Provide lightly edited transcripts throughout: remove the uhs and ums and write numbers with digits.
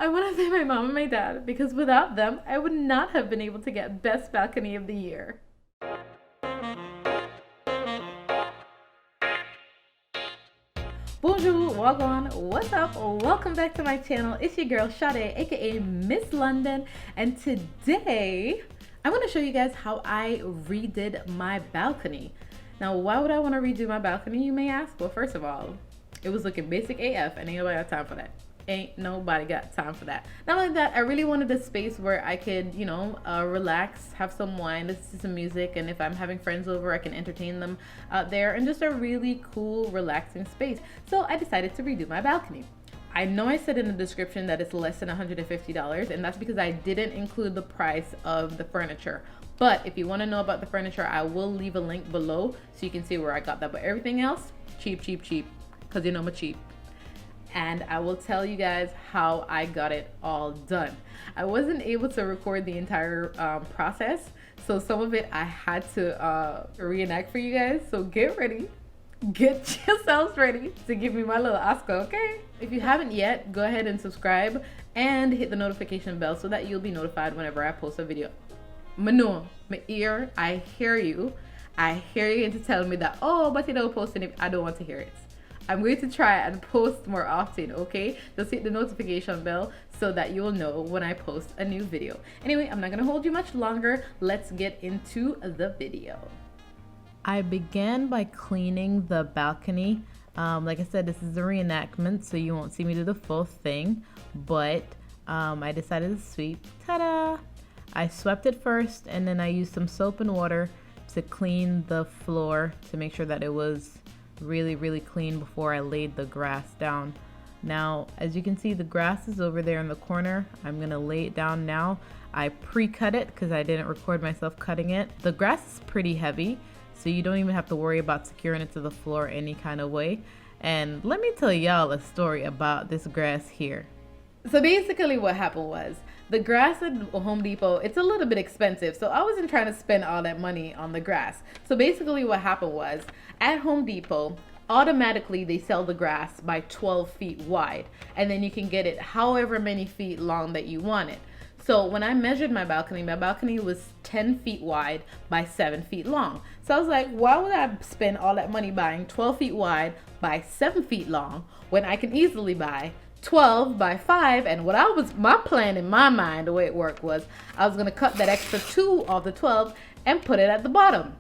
I want to thank my mom and my dad because without them, I would not have been able to get Best Balcony of the Year. Bonjour, wagwan, what's up? Welcome back to my channel. It's your girl Sade, aka Miss London, and today I'm going to show you guys how I redid my balcony. Now, why would I want to redo my balcony, you may ask? Well, first of all, it was looking basic AF and ain't nobody got time for that. Ain't nobody got time for that. Not only that, I really wanted a space where I could, relax, have some wine, listen to some music, and if I'm having friends over, I can entertain them out there, and just a really cool, relaxing space. So I decided to redo my balcony. I know I said in the description that it's less than $150, and that's because I didn't include the price of the furniture. But if you want to know about the furniture, I will leave a link below so you can see where I got that. But everything else, cheap, cheap, cheap, because you know I'm cheap. And I will tell you guys how I got it all done. I wasn't able to record the entire process, so some of it I had to reenact for you guys. So get ready, get yourselves ready to give me my little Oscar, okay? If you haven't yet, go ahead and subscribe and hit the notification bell so that you'll be notified whenever I post a video. Mano, my ear, I hear you. I hear you to tell me that, oh, but you don't post it. I don't want to hear it. I'm going to try and post more often, okay? Just hit the notification bell so that you'll know when I post a new video. Anyway, I'm not gonna hold you much longer. Let's get into the video. I began by cleaning the balcony. Like I said, this is a reenactment, so you won't see me do the full thing, but I decided to sweep. Ta-da! I swept it first, and then I used some soap and water to clean the floor to make sure that it was really clean before I laid the grass down. Now, as you can see, the grass is over there in the corner. I'm gonna lay it down now. I pre-cut it because I didn't record myself cutting it. The grass is pretty heavy, so you don't even have to worry about securing it to the floor any kind of way. And let me tell y'all a story about this grass here. So basically what happened was, the grass at Home Depot, it's a little bit expensive, so I wasn't trying to spend all that money on the grass. So basically what happened was, at Home Depot, automatically they sell the grass by 12 feet wide, and then you can get it however many feet long that you want it. So when I measured my balcony was 10 feet wide by 7 feet long. So I was like, why would I spend all that money buying 12 feet wide by 7 feet long when I can easily buy 12 by 5, and my plan in my mind, the way it worked was I was gonna cut that extra 2 off the 12 and put it at the bottom.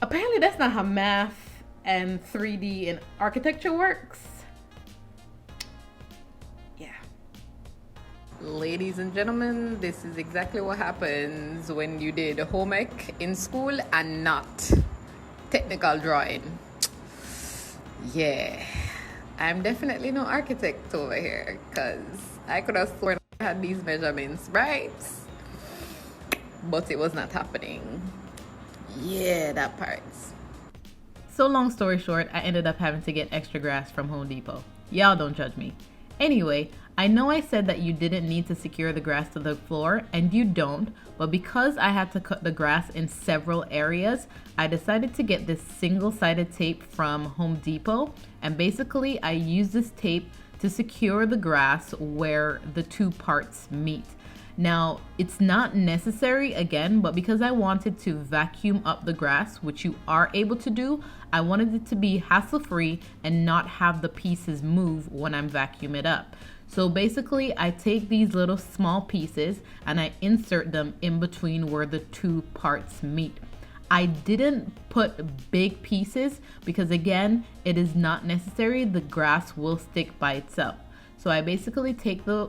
Apparently that's not how math and 3D and architecture works. Yeah. Ladies and gentlemen, this is exactly what happens when you did home ec in school and not technical drawing. Yeah. I'm definitely no architect over here, because I could have sworn I had these measurements right, but it was not happening. Yeah, that part. So long story short, I ended up having to get extra grass from Home Depot. Y'all don't judge me. Anyway, I know I said that you didn't need to secure the grass to the floor, and you don't, but because I had to cut the grass in several areas, I decided to get this single-sided tape from Home Depot, and basically I use this tape to secure the grass where the two parts meet. Now, it's not necessary again, but because I wanted to vacuum up the grass, which you are able to do, I wanted it to be hassle-free and not have the pieces move when I'm vacuuming it up. So basically, I take these little small pieces and I insert them in between where the two parts meet. I didn't put big pieces because, again, it is not necessary. The grass will stick by itself. So I basically take the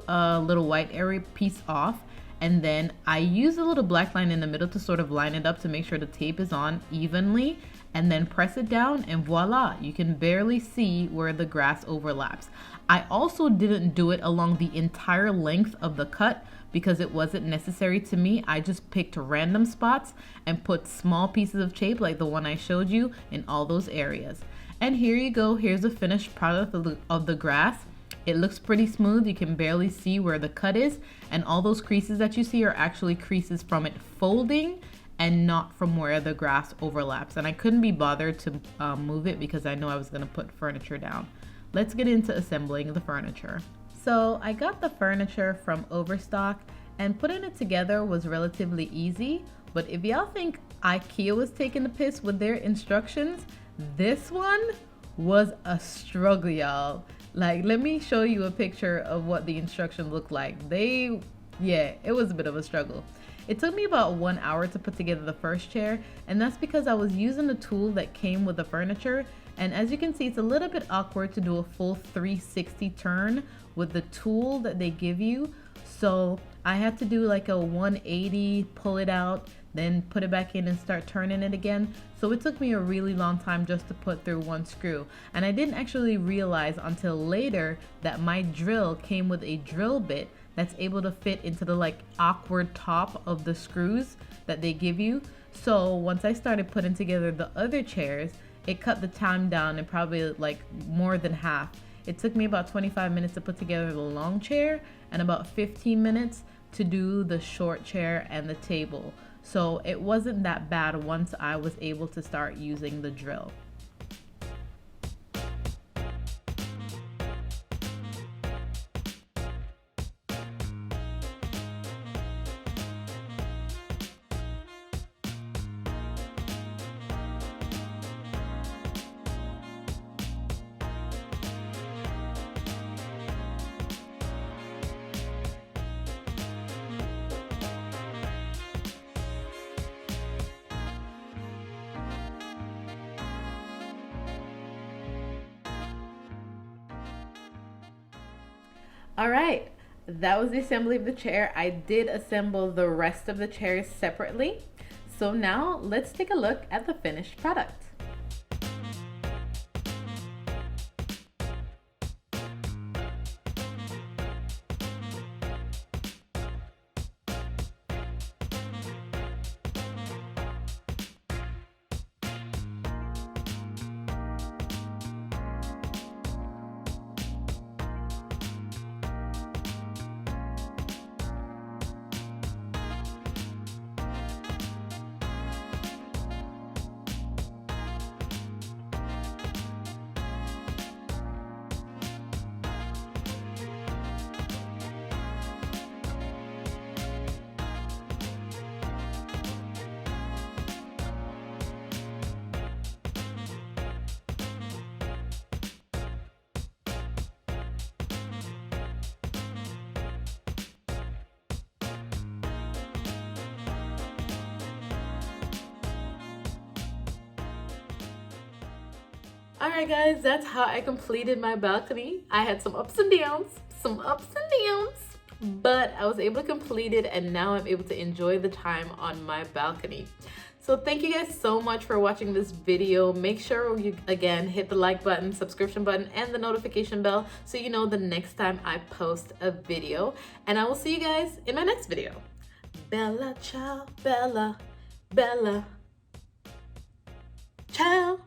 little white area piece off, and then I use a little black line in the middle to sort of line it up to make sure the tape is on evenly, and then press it down, and voila, you can barely see where the grass overlaps. I also didn't do it along the entire length of the cut because it wasn't necessary to me. I just picked random spots and put small pieces of tape like the one I showed you in all those areas. And here you go, here's a finished product of the grass. It looks pretty smooth. You can barely see where the cut is, and all those creases that you see are actually creases from it folding and not from where the grass overlaps. And I couldn't be bothered to move it because I know I was going to put furniture down. Let's get into assembling the furniture. So I got the furniture from Overstock, and putting it together was relatively easy. But if y'all think IKEA was taking the piss with their instructions, this one was a struggle, y'all. Like, let me show you a picture of what the instructions look like. Yeah, it was a bit of a struggle. It took me about 1 hour to put together the first chair, and that's because I was using the tool that came with the furniture. And as you can see, it's a little bit awkward to do a full 360 turn with the tool that they give you. So I had to do like a 180, pull it out, then put it back in and start turning it again. So it took me a really long time just to put through one screw. And I didn't actually realize until later that my drill came with a drill bit that's able to fit into the like awkward top of the screws that they give you. So once I started putting together the other chairs, it cut the time down and probably like more than half. It took me about 25 minutes to put together the long chair and about 15 minutes to do the short chair and the table. So it wasn't that bad once I was able to start using the drill. All right, that was the assembly of the chair. I did assemble the rest of the chairs separately. So now let's take a look at the finished product. Alright guys, that's how I completed my balcony. I had some ups and downs, but I was able to complete it, and now I'm able to enjoy the time on my balcony. So thank you guys so much for watching this video. Make sure you, again, hit the like button, subscription button, and the notification bell so you know the next time I post a video. And I will see you guys in my next video. Bella, ciao, Bella, Bella, ciao.